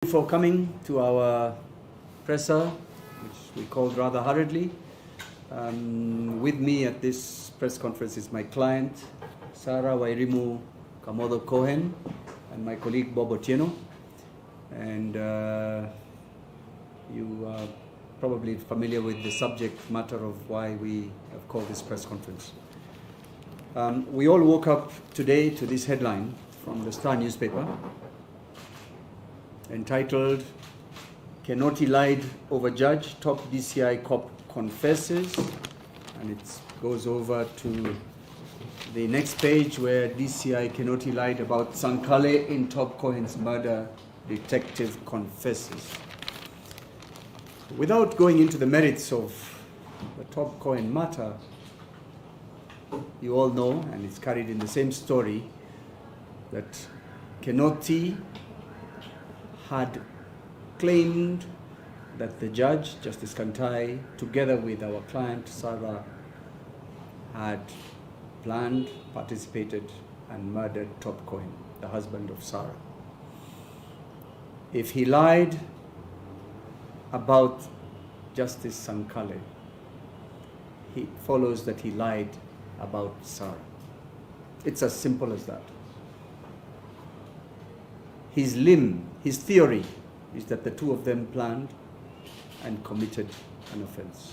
For coming to our presser, which we called rather hurriedly. With me at this press conference is my client, Sarah Wairimu Tob Cohen, and my colleague Bob Otieno. And you are probably familiar with the subject matter of why we have called this press conference. We all woke up today to this headline from the Star newspaper, entitled, "Kinoti lied over judge, top DCI cop confesses," and it goes over to the next page where DCI Kinoti lied about Sankale in Tob Cohen's murder, detective confesses. Without going into the merits of the Tob Cohen matter, you all know, and it's carried in the same story, that Kinoti had claimed that the judge, Justice Kantai, together with our client Sarah, had planned, participated, and murdered Tob Cohen, the husband of Sarah. If he lied about Justice Sankale, it follows that he lied about Sarah. It's as simple as that. His theory is that the two of them planned and committed an offense.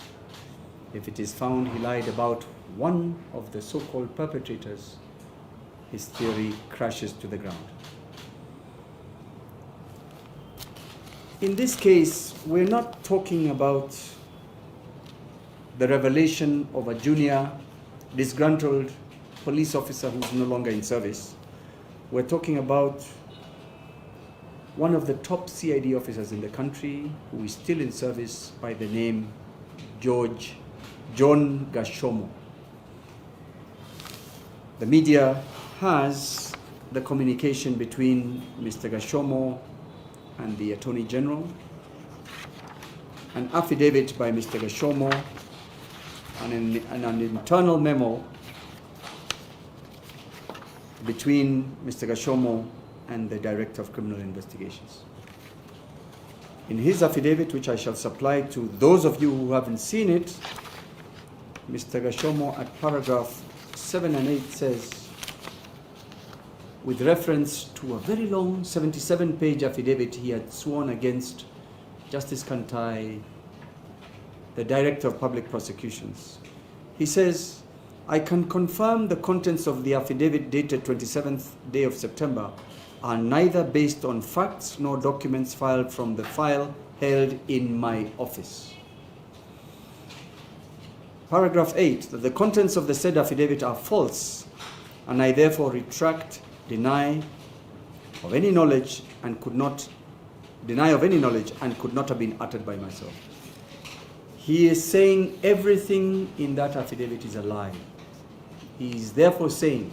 If it is found he lied about one of the so-called perpetrators, his theory crashes to the ground. In this case, we're not talking about the revelation of a junior, disgruntled police officer who's no longer in service. We're talking about one of the top CID officers in the country who is still in service by the name John Gashomo. The media has the communication between Mr. Gashomo and the Attorney General, an affidavit by Mr. Gashomo, and an internal memo between Mr. Gashomo and the Director of Criminal Investigations. In his affidavit, which I shall supply to those of you who haven't seen it, Mr. Gashomo at paragraph 7 and 8 says, with reference to a very long 77-page affidavit he had sworn against Justice Kantai, the Director of Public Prosecutions, he says, "I can confirm the contents of the affidavit dated 27th day of September are neither based on facts nor documents filed from the file held in my office." Paragraph 8, that the contents of the said affidavit are false, and I therefore retract, deny of any knowledge and could not have been uttered by myself. He is saying everything in that affidavit is a lie. He is therefore saying,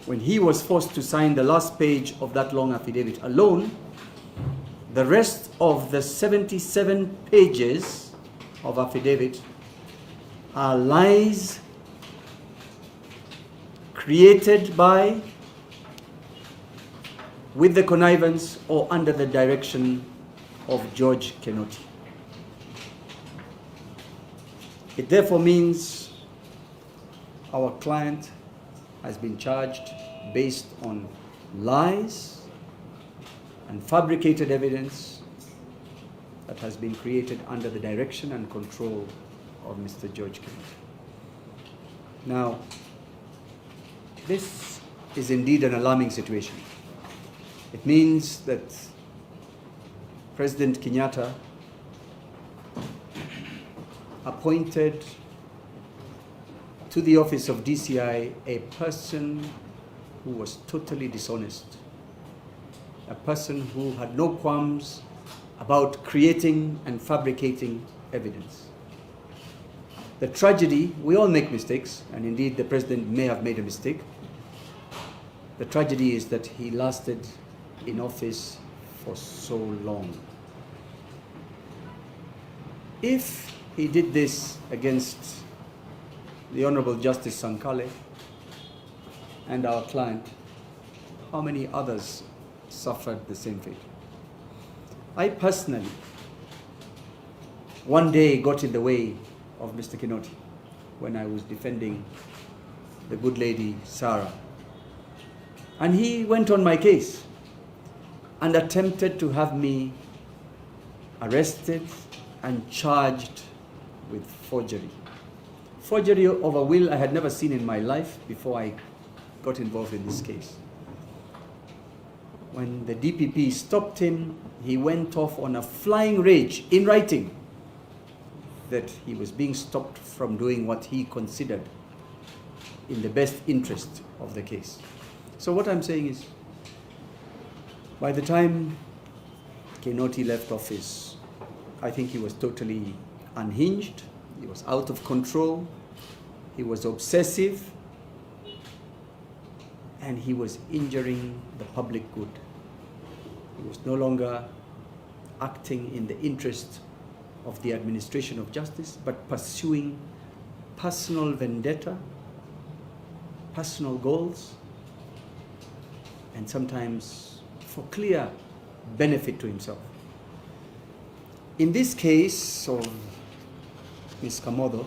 when he was forced to sign the last page of that long affidavit alone, the rest of the 77 pages of affidavit are lies created by, with the connivance or under the direction of George Kinoti. It therefore means our client has been charged based on lies and fabricated evidence that has been created under the direction and control of Mr. George Kinoti. Now, this is indeed an alarming situation. It means that President Kenyatta appointed to the office of DCI a person who was totally dishonest, a person who had no qualms about creating and fabricating evidence. The tragedy, we all make mistakes, and indeed the president may have made a mistake. The tragedy is that he lasted in office for so long. If he did this against the Honorable Justice Sankale and our client, how many others suffered the same fate. I personally, one day got in the way of Mr. Kinoti when I was defending the good lady Sarah. And he went on my case and attempted to have me arrested and charged with forgery. Forgery of a will I had never seen in my life before I got involved in this case. When the DPP stopped him, he went off on a flying rage in writing that he was being stopped from doing what he considered in the best interest of the case. So what I'm saying is, by the time Kinoti left office, I think he was totally unhinged, he was out of control, he was obsessive, and he was injuring the public good. He was no longer acting in the interest of the administration of justice, but pursuing personal vendetta, personal goals, and sometimes for clear benefit to himself. In this case of Ms. Kamodo,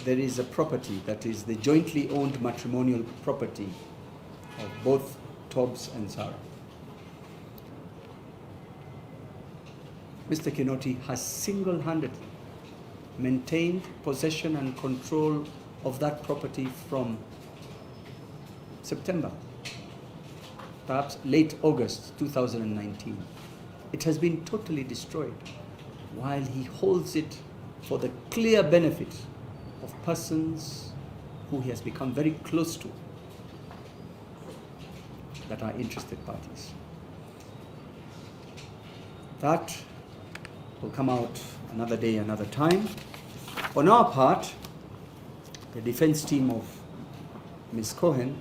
there is a property that is the jointly owned matrimonial property of both Tobs and Sarah. Mr. Kinoti has single-handedly maintained possession and control of that property from September, perhaps late August 2019. It has been totally destroyed while he holds it for the clear benefit of persons who he has become very close to that are interested parties. That will come out another day, another time. On our part, the defense team of Ms. Cohen,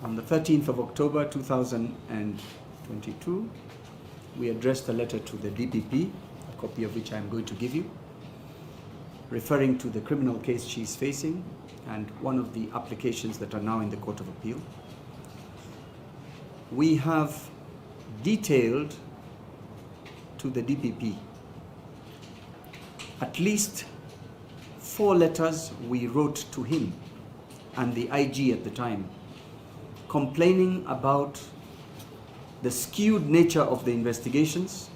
on the 13th of October 2022, we addressed a letter to the DPP, a copy of which I am going to give you, referring to the criminal case she is facing and one of the applications that are now in the Court of Appeal. We have detailed to the DPP at least 4 letters we wrote to him and the IG at the time, complaining about the skewed nature of the investigations,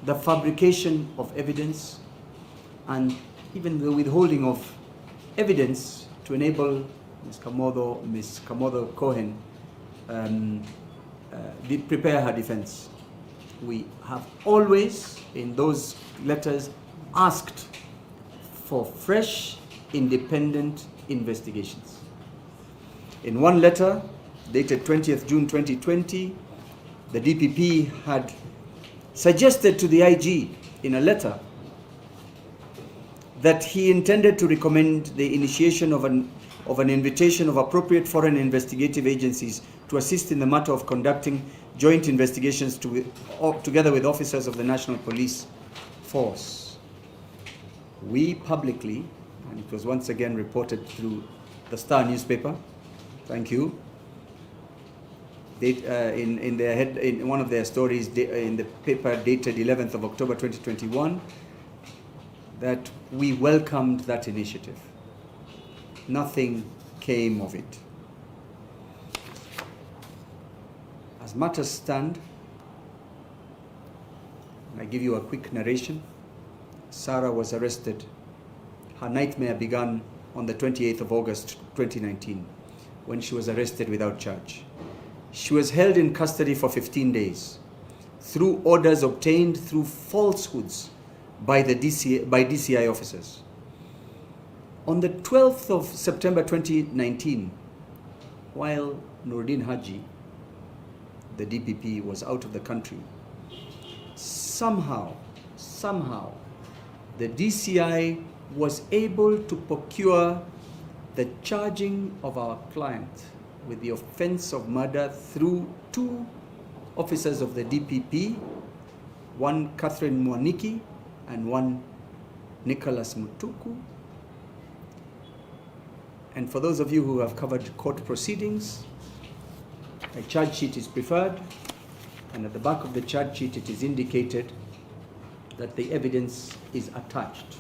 the fabrication of evidence, and even the withholding of evidence to enable Ms. Kamodo Cohen prepare her defense. We have always, in those letters, asked for fresh, independent investigations. In one letter, dated 20th June 2020, the DPP had suggested to the IG in a letter that he intended to recommend the initiation of an invitation of appropriate foreign investigative agencies to assist in the matter of conducting joint investigations together with officers of the National Police Force. We publicly, and it was once again reported through the Star newspaper, thank you, in one of their stories in the paper dated 11th of October 2021, that we welcomed that initiative. Nothing came of it. As matters stand, I give you a quick narration. Sarah was arrested. Her nightmare began on the 28th of August 2019 when she was arrested without charge. She was held in custody for 15 days through orders obtained through falsehoods by DCI officers. On the 12th of September 2019, while Nuruddin Haji, the DPP, was out of the country, somehow, the DCI was able to procure the charging of our client with the offense of murder through 2 officers of the DPP, one Catherine Mwaniki and one Nicholas Mutuku. And for those of you who have covered court proceedings, a charge sheet is preferred, and at the back of the charge sheet it is indicated that the evidence is attached.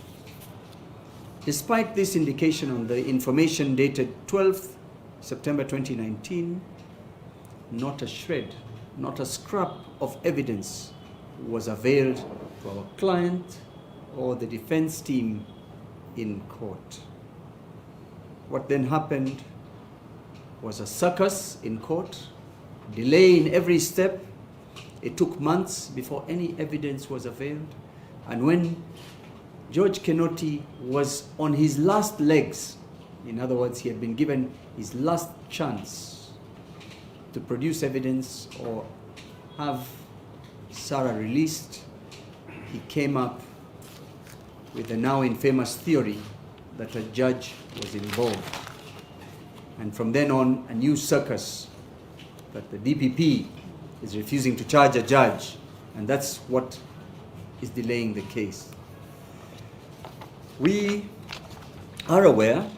Despite this indication on the information dated 12th September 2019, not a shred, not a scrap of evidence was availed to our client or the defense team in court. What then happened was a circus in court, delay in every step. It took months before any evidence was availed. And when George Kinoti was on his last legs, in other words, he had been given his last chance to produce evidence or have Sarah released, he came up with the now infamous theory that a judge was involved. And from then on, a new circus that the DPP is refusing to charge a judge, and that's what is delaying the case. We are aware